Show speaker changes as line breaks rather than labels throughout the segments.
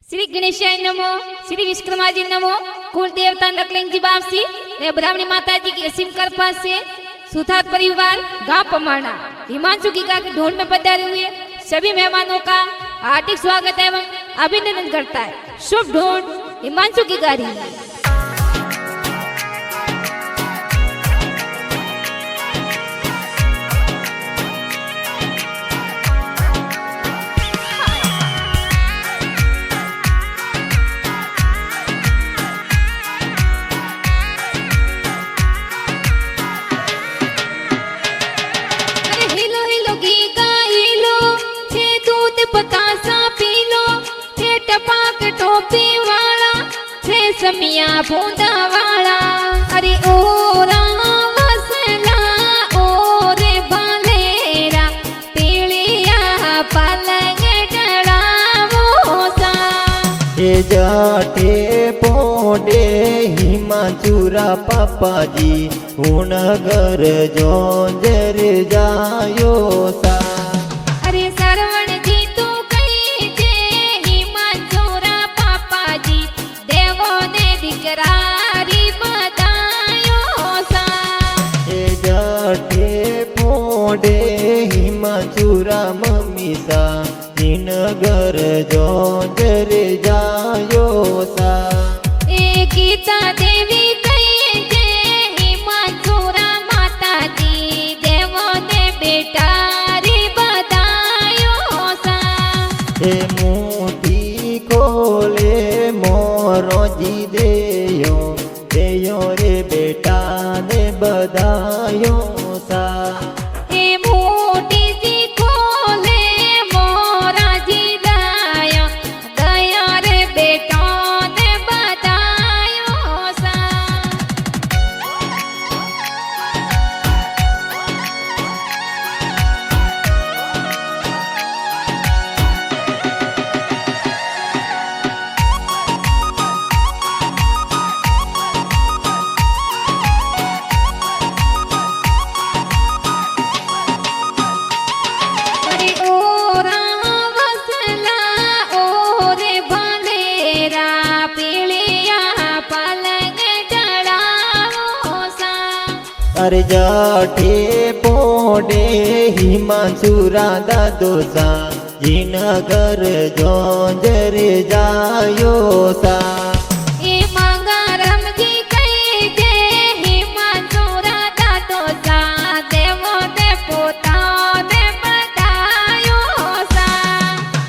श्री गणेशाय नमो, श्री विश्वकर्मा जी नमो। कुल देवता नकलिंग जी बापसी ने ब्राह्मणी माता जी की असीम कृपा से सुथार परिवार गांव पमाना हिमांशु गीगा के ढोल में पधारे हुए सभी मेहमानों का हार्दिक स्वागत एवं अभिनंदन करता है। शुभ ढोल हिमांशु गीगारी। समिया बूंदा वाला अरे ओ रावसला ओ रे बालेरा पीलिया पलंग डड़ावो सा
ए जाटे पोडे हिमाचुरा पापाजी उनगर जोंजर जायो सा।
अरे सरवण जी तू कही जे हिमाचुरा पापाजी देवो ने दिकरारी बतायो सा।
ए जाटे पोडे हिमाचुरा मम्मी सा जिनगर जोंजर जायो सा।
ए गीता देवी कही जे हिमाचुरा माता जी देवो ने बेटा रे बतायो सा।
ए मुठी खोले मोरो जी देयो देयो रे बेटा ने बधायो सा।
ए मोटी सी खोले मोरा जी दया दया रे बेटा ने बतायो सा। अरे ओ रावसला ओ रे बालेरा पीलिया पलंग डड़ावो सा।
अरे जाठे पोडे हिमाचुरा दादो सा जिनगर जोंजर जायो सा।
ए मंगारम जी कही जे हिमाचुरा दादो सा देवो ने पोता ने बतायो सा।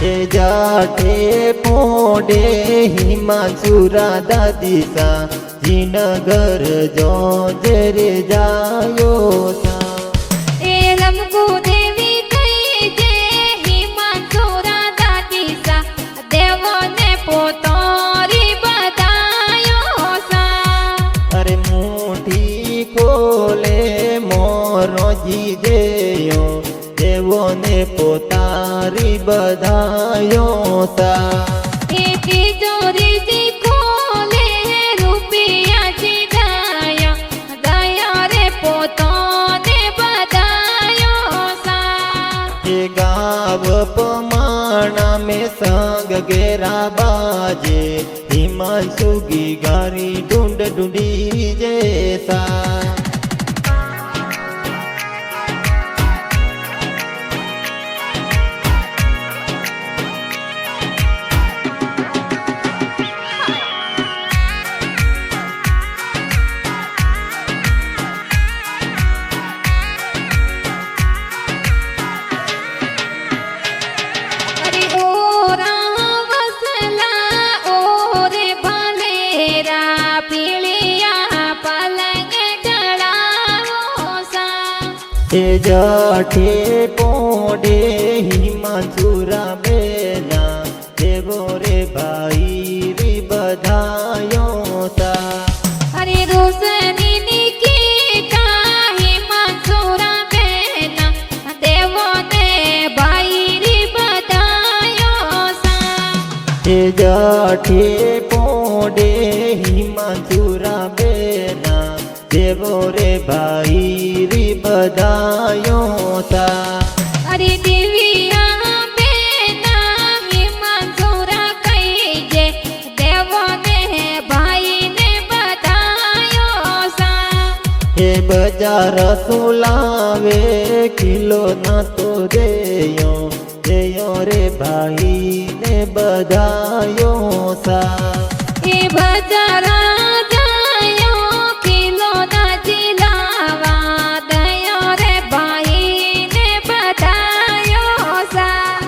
ए जाठे पोडे हिमाचुरा दादी सा जिनगर जोंजर जायो सा।
ए रमकू देवी कही जे हिमाचुरा दादी सा देवो ने पोतो री बतायो सा।
अरे मुठी खोले मोरो जी देयो देवो ने पोतारी बधायो सा।
ए तिजोरी जी खोले रुपया जी दया दया रे पोतो ने बतायो सा।
ए गाव पमाना में संग गेरा बाजे हिमांशु गीगारी ढूंढ ढूंढी जैसा।
अरे ओ रावसला ओ रे बालेरा पीलिया पलंग डड़ावो सा।
ए जाठे पोडे हिमाचुरा बेना देवो रे भाई रे बधायो सा।
अरे रोशनी निकिता हिमाचुरा बेना देवो ने भाई री बतायो सा।
ए जाठे पोडे हिमाचुरा बेना देवो रे भाई रे बधायो सा।
अरे दिव्या बेना हिमाचुरा कही
બજાર સુલાવે કિલો ના તો દેયો રે ભાઈ ને બધાયો સા
એ બજારા જાયો કિલો ના જીલાવા દયો રે ભાઈ ને બધાયો સા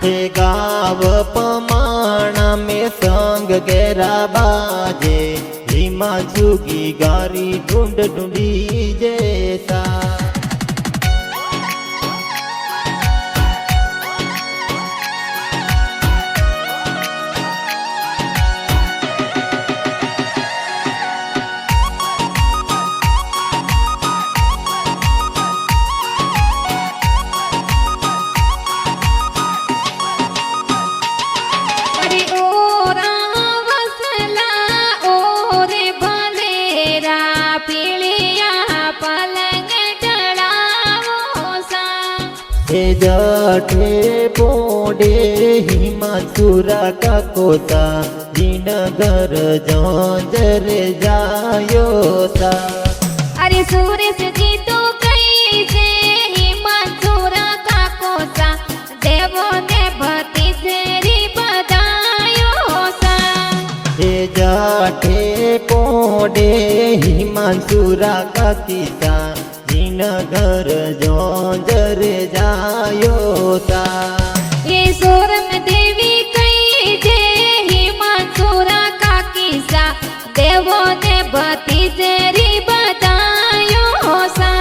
હે ગાવ પમાણા મેં સંગ ગેરા બાજે હિમા જુગી ગારી ઢૂંઢી જેતા जठे पोडे हिमाचुरा का कोता जिनगर जंजर जायो सा
अरे सूरज जी तो कई से हिमाचुरा का कोसा देवो ने भतीजेरी बधायो सा
हे जठे पोडे हिमाचुरा का किसा जिनगर जंजर जायो ता
ये सोरम देवी कई जे हिमाचुरा का किसा देवो ने भतीजेरी बतायो सा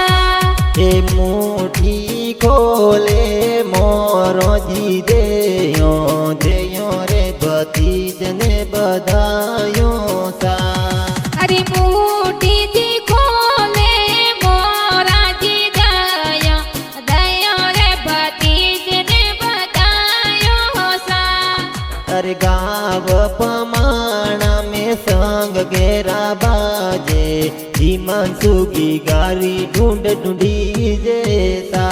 ए मुठी खोले मोरो जी देयो रे भतीज ने बधायो सा
अरे मुठी जी खोले मोरा जी दया दया रे भतीज ने बतायो सा
अरे गाव पमाणा में संग गेरा बाजे हिमांशुगी गारी ढूंढी जेता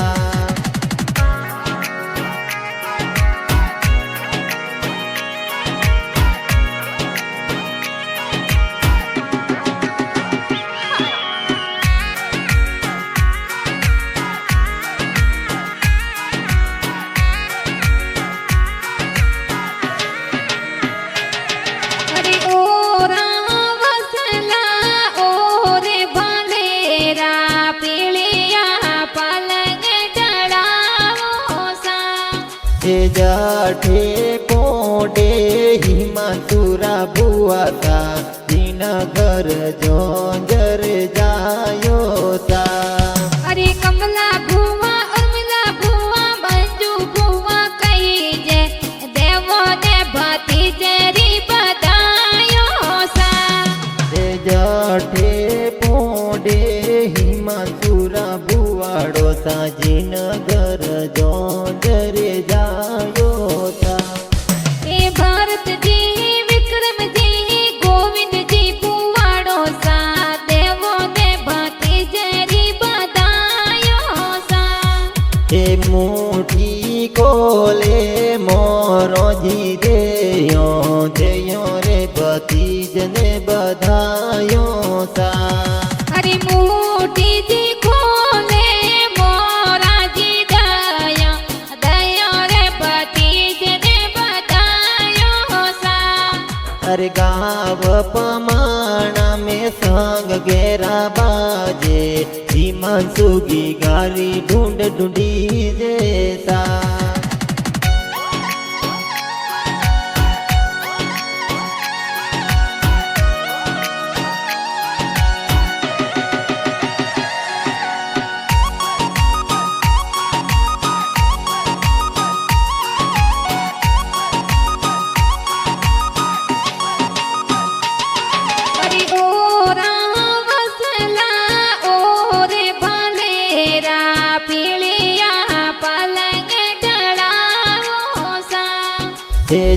जठे पोडे हिमाचुरा बुआता जिनगर जंजर जायो ता
अरे कमला भुआ उर्मिला भुआ मंजू भुआ कही जे देवो ने भतीजेरी बधायो सा
जठे पोडे हिमाचुरा बुआड़ो सा जिनगर जंजर जायो ता
ए भारत जी विक्रम जी गोविंद जी पुवाड़ो सा देवो ने भतीजेरी बधायो सा
ए मुठी कोले मोरो जी देयो रे भतीज ने बधायो सा
अरे मुठी जी खोले मोरा जी दया दया रे भतीज ने बतायो सा
अरे गाव पमाणा में संग गेरा बाजे हिमांशुगी गारी ढूंढी जेता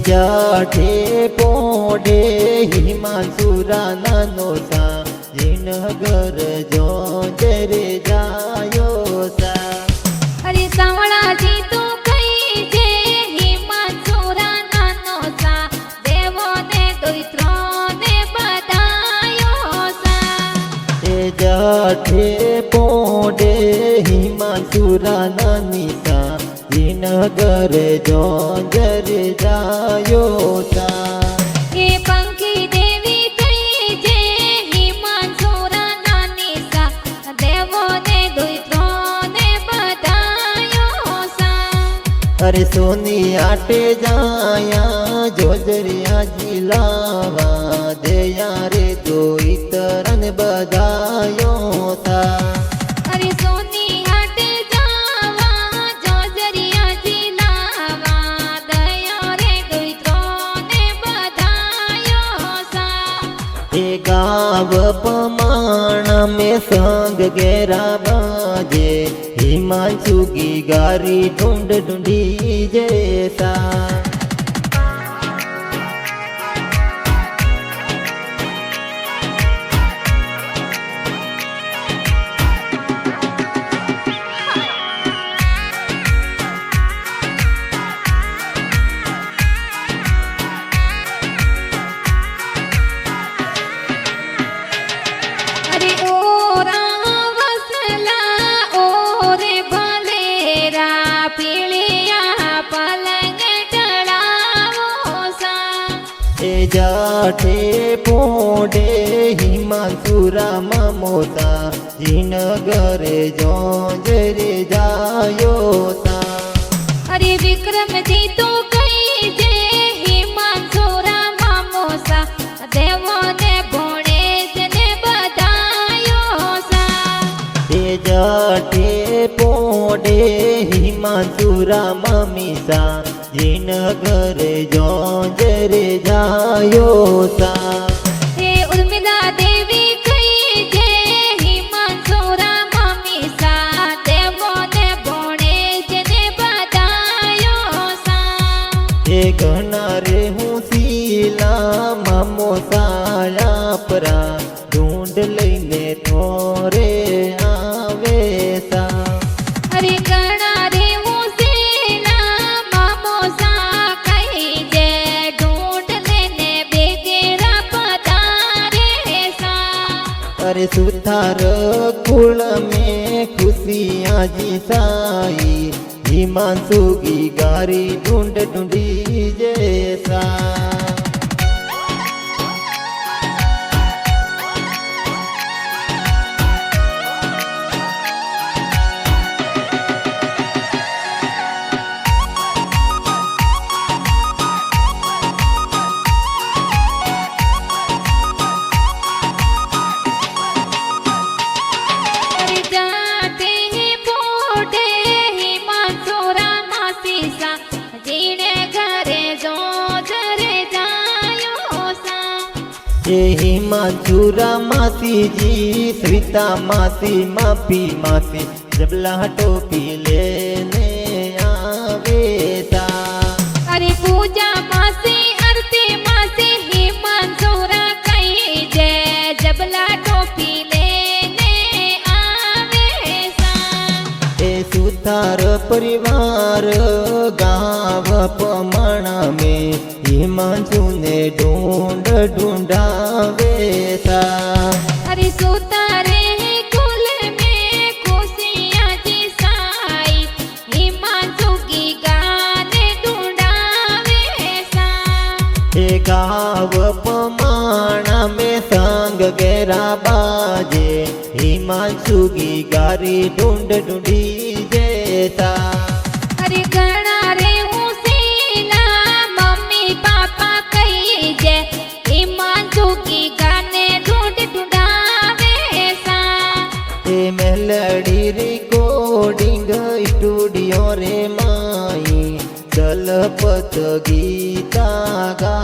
जठे पोडे हिमाचुरा नानो सा जिनगर जंजर जायो सा
अरे सावड़ा जी तो कई जे हिमाचुरा नानो सा देवो ने दोत्रो ने बधायो सा
जाठे पोडे हिमांशुरा निशा जिनगर जोंजर जायो सा
એ પંખી દેવી કઈ જે હિમાંશુરા નાની સા દેવોને દુઈત્રોને બધાયો સા
अरे सोनी आटे जाया जोजरिया जिलावा दया रे दो इतरन बधायो था
અરે સોની હાટે જાવા જોજરિયા જીલાવા દયા રે દુઈત્રોને બધાયો સા
ए गाव पमाण में संग गेरा बाजे हिमांशु की गारी ढूंढ ढूंढी जैसा
અરે ઓરા વસલા ઓરે ભલેરા પીળિયા પલંગ ચડાવો સા
ए जाठे पोडे हिमांशुरा मोता जिनगर जोंजरे जायो सा
અરે વિક્રમજી તો કઈ જે હિમાંશુરા મામોસા દેવોને ભોણેશને બધાયો સા
ए जाठे पोडे हिमांशुरा मीसा जिनगर जोंजरे जायो सा
એ ઉર્મિલા દેવી કઈ જે હિમાંશુરા મામીસા દેવોને ભોણેશને બધાયો સા
ए घना रे हूँ सीला मामो साया परा ढूंढ लईने थोरे आवे सा
અરે ગણા રે હું સેલા મામોસા કઈ જે ઢૂંઢ લેને બેગેરા પધારે સા
अरे सुथार कुल में खुशियाँ जी साई हिमांशु की गारी ढूंढ ढूंढी जैसा
અરે જાતે પોઢે હિમાંશુરા માસી સા જીણે ઘરે જોજરે જાયો સા
ये हिमांशुरा मासी जी श्रीता मासी माफी मासी जबला टोपी लेने आवे सा
અરે પૂજા માસી આરતી માસી હિમાંશુરા કઈ જે જબલા ટોપી લેને આવે સા
ए सुथार परिवार गाँव पमाणा में हिमांशु ने ढूंढ ढूंढावे सा
અરે સુતારે કુલ મેં ખુશિયા જી સાઈ હિમાંશુ કી ગાને ઢૂંઢાવે સા
ए गाँव पमाणा में संग गेरा बाजे हिमांशु की गारी ढूंढ ढूंढी जैसा
અરે ઘણા રે હું સેલા મમ્મી પાપા કઈ જે હિમાંશુ કી ગાને ઢૂંઢ ઢૂંઢાવે સા
ए मेलडी रिकॉर्डिंग स्टूडियो रे माई दलपत गीता गा